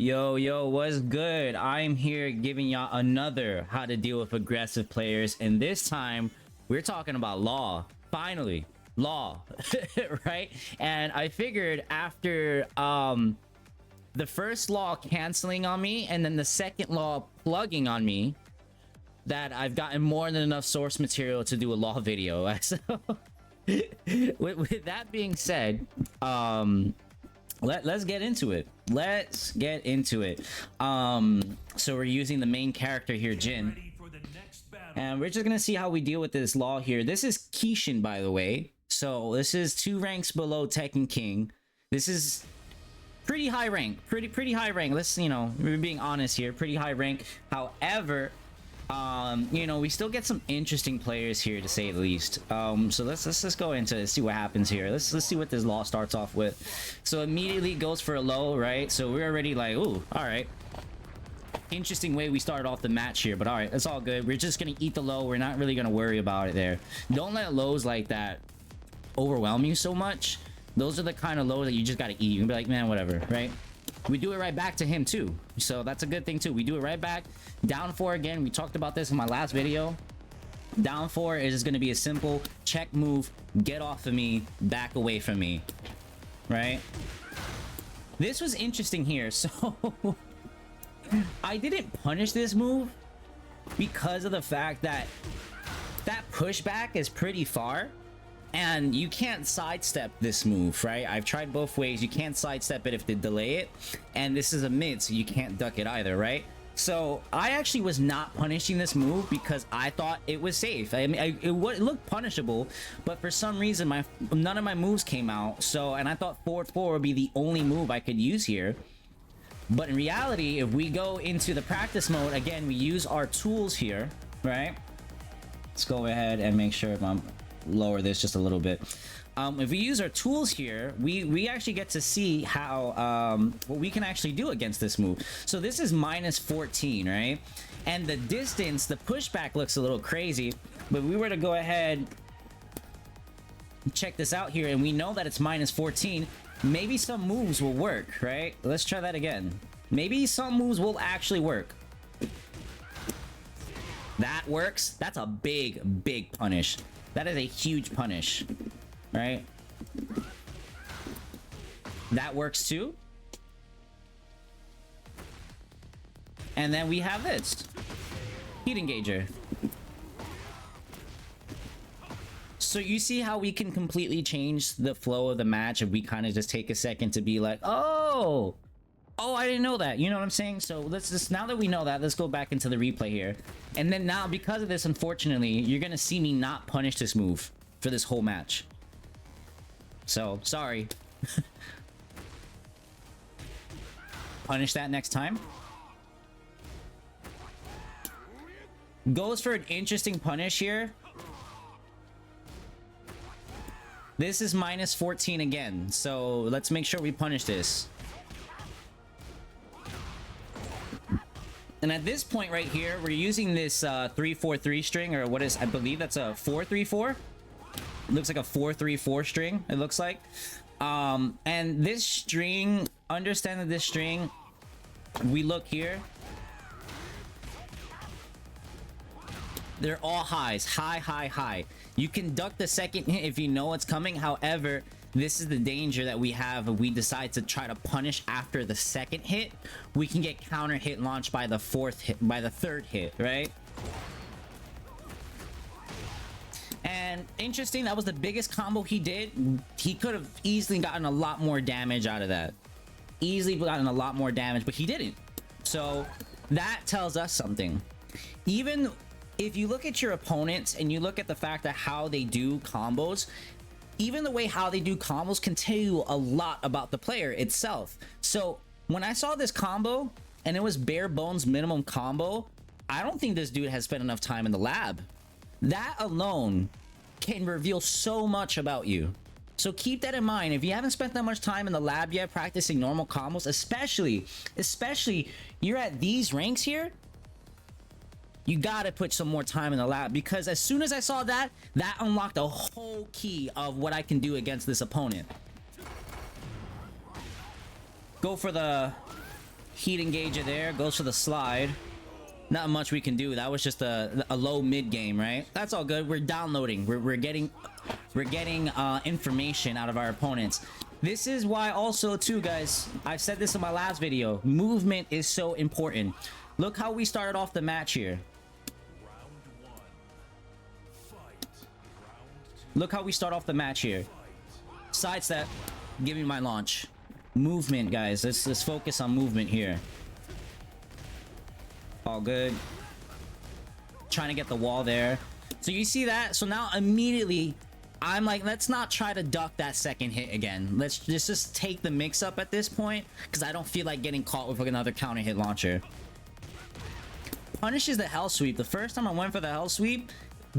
Yo, what's good? I'm here giving y'all another how to deal with aggressive players, and this time we're talking about law. Finally, law, right? And I figured after the first law canceling on me and then the second law plugging on me, that I've gotten more than enough source material to do a law video. So with that being said, let's get into it. Let's get into it. So we're using the main character here, Jin, and we're just gonna see how we deal with this law here. This is Kishin, by the way, so this is 2 ranks below Tekken King. This is pretty high rank, pretty high rank. Let's, you know, we're being honest here, pretty high rank. However, you know, we still get some interesting players here, to say the least. So let's go into it, see what happens here. Let's see what this law starts off with. So immediately goes for a low, right? So we're already like, ooh, all right, interesting way we started off the match here, but all right, it's all good. We're just gonna eat the low. We're not really gonna worry about it there. Don't let lows like that overwhelm you so much. Those are the kind of lows that you just gotta eat. You can be like, man, whatever, right? We do it right back to him too, so that's a good thing too. We do it right back. Down 4 again. We talked about this in my last video. Down 4 is going to be a simple check move, get off of me, back away from me, right? This was interesting here. So I didn't punish this move because of the fact that that pushback is pretty far and you can't sidestep this move, right? I've tried both ways. You can't sidestep it if they delay it, and this is a mid, so you can't duck it either, right? So I actually was not punishing this move because I thought it was safe. I mean, it looked punishable, but for some reason none of my moves came out. So, and I thought forward 4 would be the only move I could use here. But in reality, if we go into the practice mode again, we use our tools here, right? Let's go ahead and make sure I'm lower this just a little bit. If we use our tools here, we actually get to see how what we can actually do against this move. So this is -14, right? And the distance, the pushback looks a little crazy, but we were to go ahead and check this out here, and we know that it's -14. Maybe some moves will work, right? Let's try that again. Maybe some moves will actually work. That works. That's a big punish. That is a huge punish, right? That works too. And then we have this heat engager. So you see how we can completely change the flow of the match if we kind of just take a second to be like, oh, I didn't know that. You know what I'm saying? So let's just, now that we know that, let's go back into the replay here. And then now, because of this, unfortunately, you're gonna see me not punish this move for this whole match. So sorry. Punish that next time. Goes for an interesting punish here. This is -14 again, so let's make sure we punish this. And at this point right here, we're using this 3-4-3 string, or what is, I believe that's a 4-3-4. Looks like a 4-3-4 string, it looks like. And this string, understand that this string, we look here, they're all highs. High. You can duck the second hit if you know what's coming. However, this is the danger that we have if we decide to try to punish after the second hit. We can get counter hit launched by the third hit, right? And interesting, that was the biggest combo he did. He could have easily gotten a lot more damage out of that. Easily gotten a lot more damage, but he didn't. So that tells us something. Even if you look at your opponents and you look at the fact that how they do combos, even the way how they do combos can tell you a lot about the player itself. So when I saw this combo and it was bare bones minimum combo, I don't think this dude has spent enough time in the lab. That alone can reveal so much about you. So keep that in mind. If you haven't spent that much time in the lab yet practicing normal combos, especially you're at these ranks here, you gotta put some more time in the lab, because as soon as I saw that, that unlocked a whole key of what I can do against this opponent. Go for the Heat engager there. Goes for the slide. Not much we can do. That was just a low mid game, right? That's all good. We're downloading. We're getting information out of our opponents. This is why also too, guys, I've said this in my last video, movement is so important. Look how we started off the match here. Look how we start off the match here. Sidestep, give me my launch. Movement, guys. Let's focus on movement here. All good. Trying to get the wall there. So you see that? So now immediately I'm like, let's not try to duck that second hit again. Let's just take the mix up at this point, because I don't feel like getting caught with another counter hit launcher. Punishes the hell sweep. The first time I went for the hell sweep,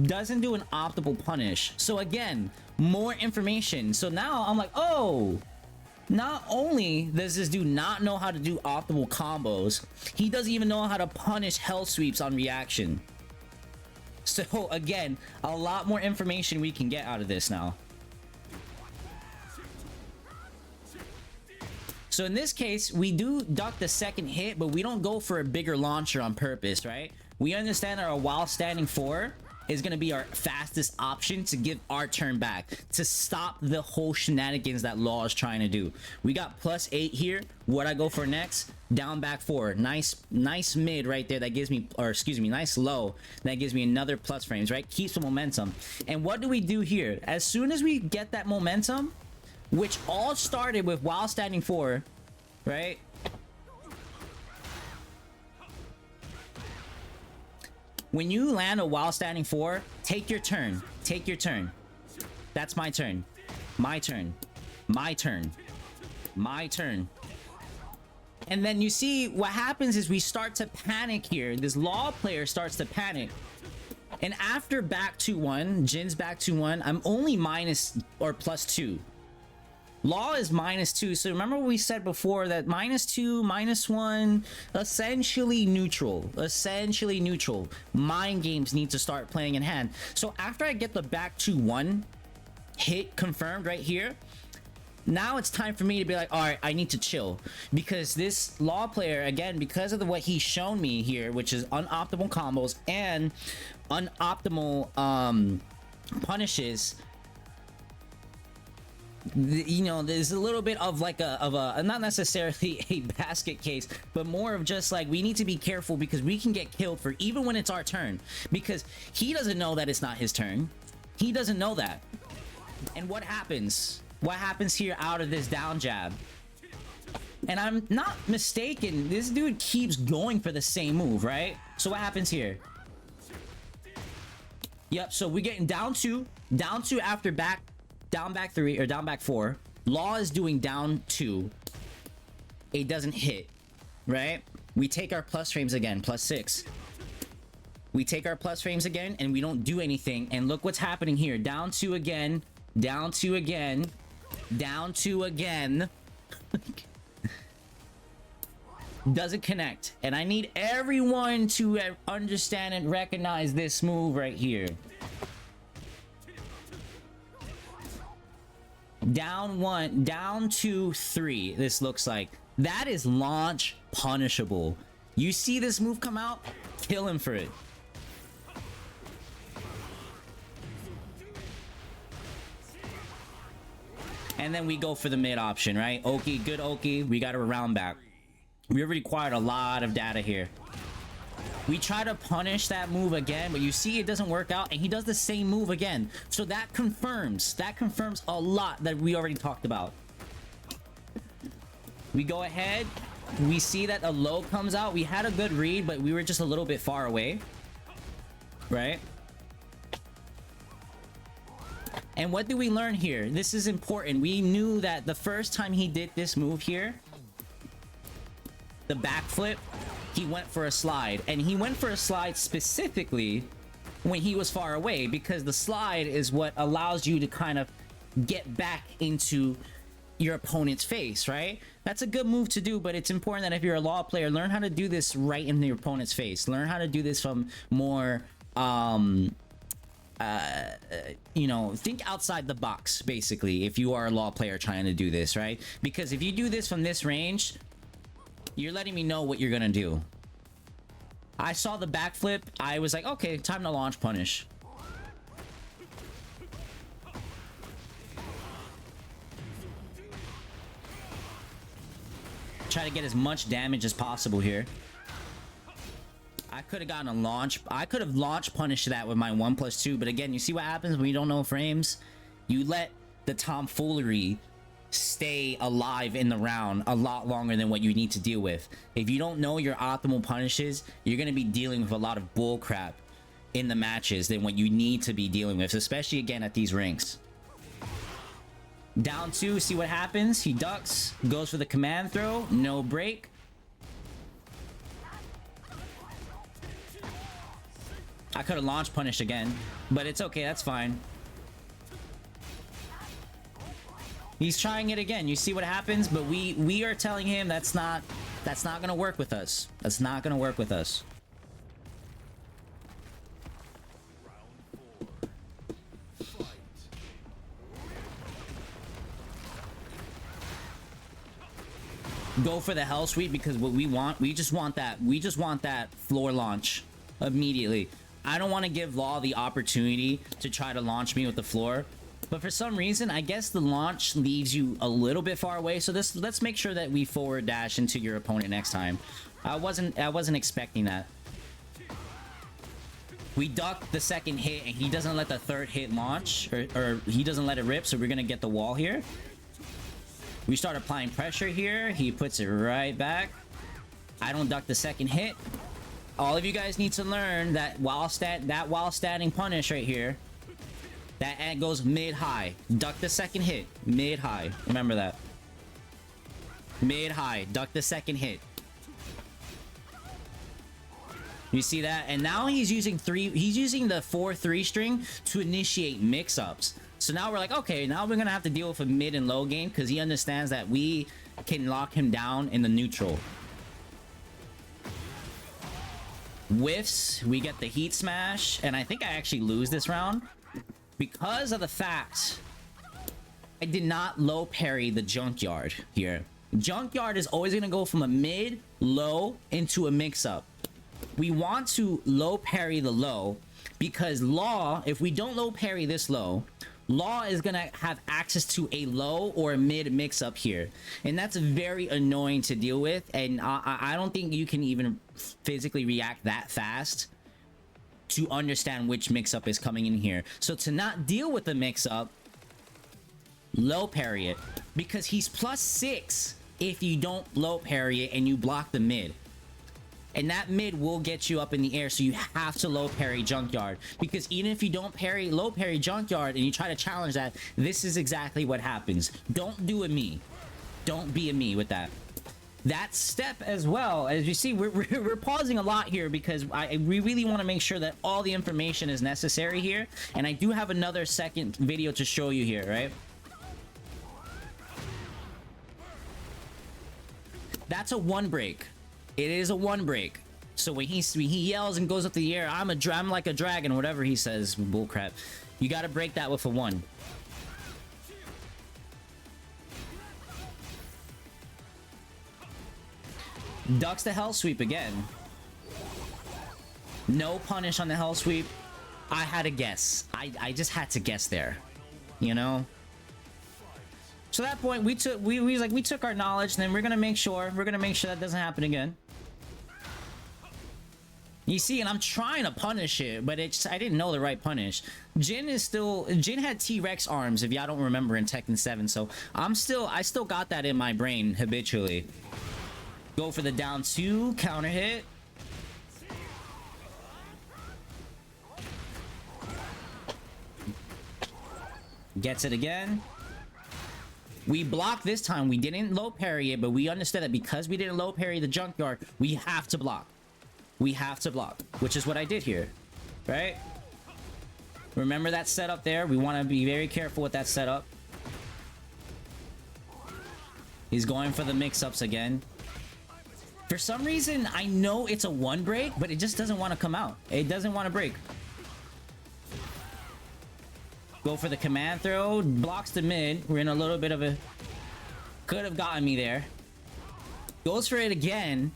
doesn't do an optimal punish. So again, more information. So now I'm like, oh, not only does this dude not know how to do optimal combos, he doesn't even know how to punish hell sweeps on reaction. So again, a lot more information we can get out of this now. So in this case, we do duck the second hit, but we don't go for a bigger launcher on purpose, right? We understand that our while standing 4 is going to be our fastest option to give our turn back, to stop the whole shenanigans that Law is trying to do. We got +8 here. What I go for next? Down back 4. Nice mid right there. That gives me, or excuse me, nice low. That gives me another plus frames, right? Keeps the momentum. And what do we do here? As soon as we get that momentum, which all started with while standing 4, right? When you land a while standing 4, take your turn. Take your turn. That's my turn. My turn. My turn. My turn. And then you see what happens is we start to panic here. This Law player starts to panic. And after back 2-1, Jin's back 2-1, I'm only minus or +2. Law is -2. So remember what we said before, that -2, -1, essentially neutral. Essentially neutral. Mind games need to start playing in hand. So after I get the back 2-1 hit confirmed right here, now it's time for me to be like, all right, I need to chill, because this Law player, again, because of what he's shown me here, which is unoptimal combos and unoptimal punishes, you know, there's a little bit of like a not necessarily a basket case, but more of just like, we need to be careful because we can get killed for even when it's our turn, because he doesn't know that it's not his turn. He doesn't know that. And what happens? What happens here out of this down jab? And I'm not mistaken, this dude keeps going for the same move, right? So what happens here? Yep, so we're getting down two after down back 3 or down back 4. Law is doing down 2. It doesn't hit, right? We take our plus frames again, +6. We take our plus frames again and we don't do anything. And look what's happening here. Down 2 again, down 2 again, down 2 again. Doesn't connect. And I need everyone to understand and recognize this move right here. Down 1, down 2, 3. This looks like that is launch punishable. You see this move come out, kill him for it. And then we go for the mid option, right? Oki, good Oki. We got a round back. We already acquired a lot of data here. We try to punish that move again, but you see it doesn't work out, and he does the same move again. So that confirms a lot that we already talked about. We go ahead. We see that a low comes out. We had a good read, but we were just a little bit far away, right? And what did we learn here? This is important. We knew that the first time he did this move here, the backflip, he went for a slide. And he went for a slide specifically when he was far away, because the slide is what allows you to kind of get back into your opponent's face, right? That's a good move to do, but it's important that if you're a Law player, learn how to do this right in your opponent's face. Learn how to do this from more you know, think outside the box, basically, if you are a Law player trying to do this, right? Because if you do this from this range, You're letting me know what you're gonna do. I saw the backflip. I was like, okay, time to launch punish. Try to get as much damage as possible here. I could have gotten a launch. I could have launch punished that with my 1+2. But again, you see what happens when you don't know frames? You let the tomfoolery stay alive in the round a lot longer than what you need to deal with. If you don't know your optimal punishes, you're going to be dealing with a lot of bull crap in the matches than what you need to be dealing with, especially again at these ranks. Down 2, see what happens. He ducks, goes for the command throw, no break. I could have launch punished again, but it's okay, that's fine. He's trying it again. You see what happens, but we are telling him that's not gonna work with us. That's not gonna work with us. Go for the hell sweep, because what we just want that floor launch immediately. I don't want to give Law the opportunity to try to launch me with the floor, but for some reason I guess the launch leaves you a little bit far away. So let's make sure that we forward dash into your opponent next time. I wasn't expecting that. We duck the second hit and he doesn't let the third hit launch, or he doesn't let it rip, so we're gonna get the wall here. We start applying pressure here. He puts it right back. I don't duck the second hit. All of you guys need to learn that while standing punish right here, that goes mid-high. Duck the second hit. Mid-high. Remember that. Mid-high. Duck the second hit. You see that? And now he's using the 4-3 string to initiate mix-ups. So now we're like, okay, now we're gonna have to deal with a mid and low game, because he understands that we can lock him down in the neutral. Whiffs, we get the heat smash, and I think I actually lose this round because of the fact I did not low parry the junkyard here. Junkyard is always gonna go from a mid, low, into a mix-up. We want to low parry the low, because Law, if we don't low parry this low, Law is gonna have access to a low or a mid mix-up here, and that's very annoying to deal with. And I don't think you can even physically react that fast to understand which mix-up is coming in here. So to not deal with the mix-up, low parry it, because he's +6 if you don't low parry it and you block the mid. And that mid will get you up in the air, so you have to low parry junkyard, because even if you don't low parry junkyard and you try to challenge that, this is exactly what happens. Don't do a me. Don't be a me with that. That step as well, as you see, we're pausing a lot here because we really want to make sure that all the information is necessary here, and I do have another second video to show you here, right? That's a 1 break. It is a 1 break. So when he yells and goes up the air, I'm like a dragon, whatever he says, bullcrap. You got to break that with a 1. Ducks the hell sweep again. No punish on the hell sweep. I had to guess. I just had to guess there, you know. So at that point, we took our knowledge, and then we're gonna make sure that doesn't happen again. You see, and I'm trying to punish it, but I didn't know the right punish. Jin had T-Rex arms, if y'all don't remember, in Tekken 7, so I still got that in my brain habitually. Go for the down 2, counter hit. Gets it again. We blocked this time. We didn't low parry it, but we understood that because we didn't low parry the junkyard, we have to block. We have to block, which is what I did here, right? Remember that setup there? We want to be very careful with that setup. He's going for the mix-ups again. For some reason, I know it's a 1 break, but it just doesn't want to come out. It doesn't want to break. Go for the command throw. Blocks the mid. We're in a little bit of a... Could have gotten me there. Goes for it again,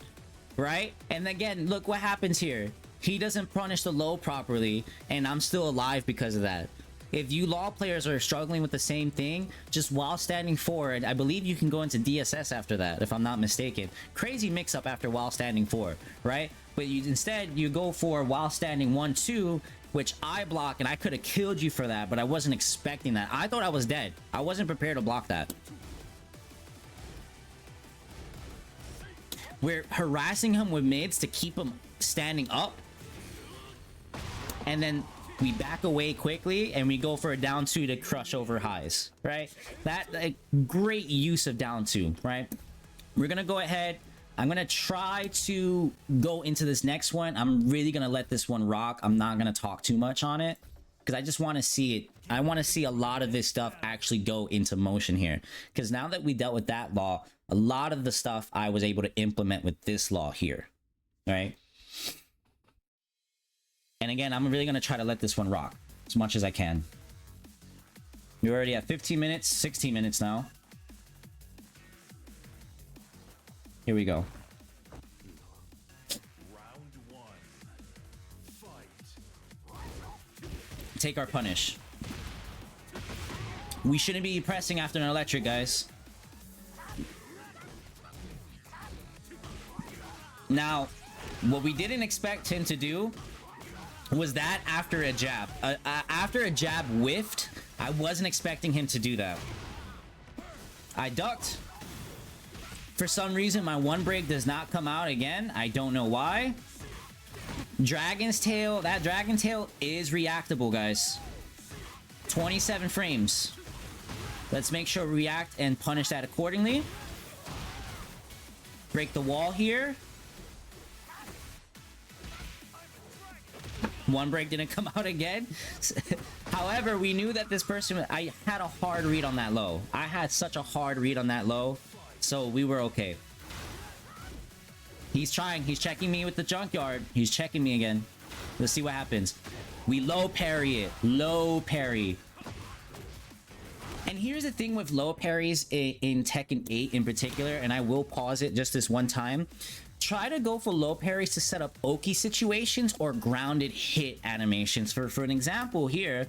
right? And again, look what happens here. He doesn't punish the low properly, and I'm still alive because of that. If you law players are struggling with the same thing, just while standing forward, I believe you can go into DSS after that, if I'm not mistaken. Crazy mix-up after while standing forward, right? But instead, you go for while standing 1-2, which I block, and I could have killed you for that, but I wasn't expecting that. I thought I was dead. I wasn't prepared to block that. We're harassing him with mids to keep him standing up. And then we back away quickly and we go for a down 2 to crush over highs, right? That great use of down 2, right? We're gonna go ahead. I'm gonna try to go into this next one. I'm really gonna let this one rock. I'm not gonna talk too much on it because I just want to see it. I want to see a lot of this stuff actually go into motion here, because now that we dealt with that law, a lot of the stuff I was able to implement with this law here, right? And again, I'm really going to try to let this one rock as much as I can. We're already at 15 minutes, 16 minutes now. Here we go. Round 1. Fight. Take our punish. We shouldn't be pressing after an electric, guys. Now, what we didn't expect him to do was that after a jab. After a jab whiffed, I wasn't expecting him to do that. I ducked. For some reason, my one break does not come out again. I don't know why. Dragon's Tail. That Dragon Tail is reactable, guys. 27 frames. Let's make sure we react and punish that accordingly. Break the wall here. One break didn't come out again. However, we knew that this person... I had a hard read on that low. I had such a hard read on that low. So we were okay. He's trying. He's checking me with the junkyard. He's checking me again. Let's see what happens. We low parry it. Low parry. And here's the thing with low parries in Tekken 8 in particular, and I will pause it just this one time. Try to go for low parries to set up Oki situations or grounded hit animations. For an example here,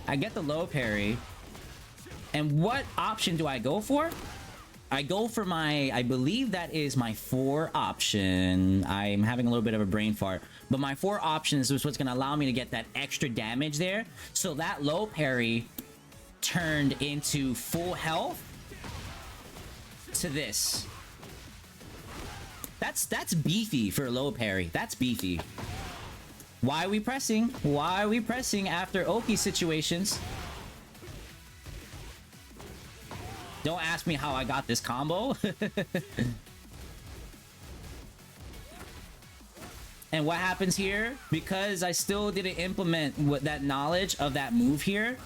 I get the low parry, and what option do I go for? I go for my, I believe that is my 4 option. I'm having a little bit of a brain fart, but my 4 options is what's going to allow me to get that extra damage there. So that low parry turned into full health to this. That's beefy for a low parry. That's beefy. Why are we pressing? Why are we pressing after Oki situations? Don't ask me how I got this combo. And what happens here? Because I still didn't implement what that knowledge of that move here,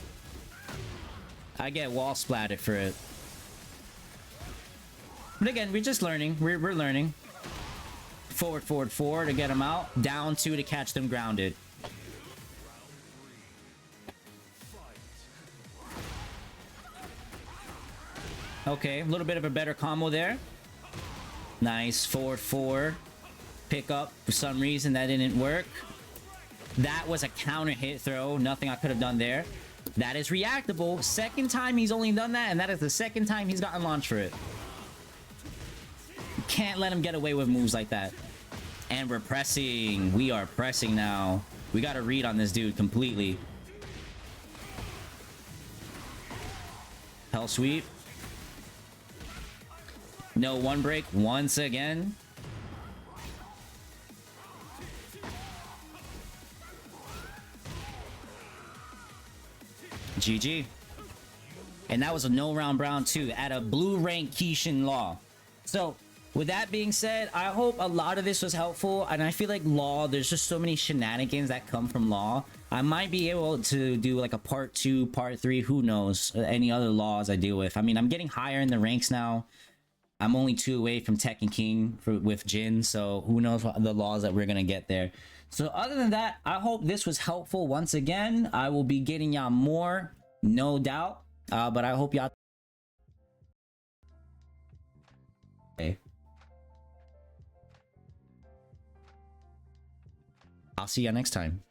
I get wall splatted for it. But again, we're just learning. We're learning. Forward, forward, forward to get them out. Down 2 to catch them grounded. Okay, a little bit of a better combo there. Nice. Forward, forward. Pick up. For some reason, that didn't work. That was a counter hit throw. Nothing I could have done there. That is reactable. Second time he's only done that, and that is the second time he's gotten launched for it. You can't let him get away with moves like that. And we're pressing. We are pressing now. We got to read on this dude completely. Hell sweep. No one break once again. GG. And that was a no round round 2 at a blue rank Kishin Law. So with that being said, I hope a lot of this was helpful, and I feel like Law, there's just so many shenanigans that come from Law. I might be able to do like a part 2, part 3, who knows, any other laws I deal with. I mean, I'm getting higher in the ranks now. I'm only 2 away from Tekken King with Jin, so who knows what the laws that we're gonna get there. So other than that, I hope this was helpful. Once again, I will be getting y'all more, no doubt, but I hope y'all... Okay. I'll see you next time.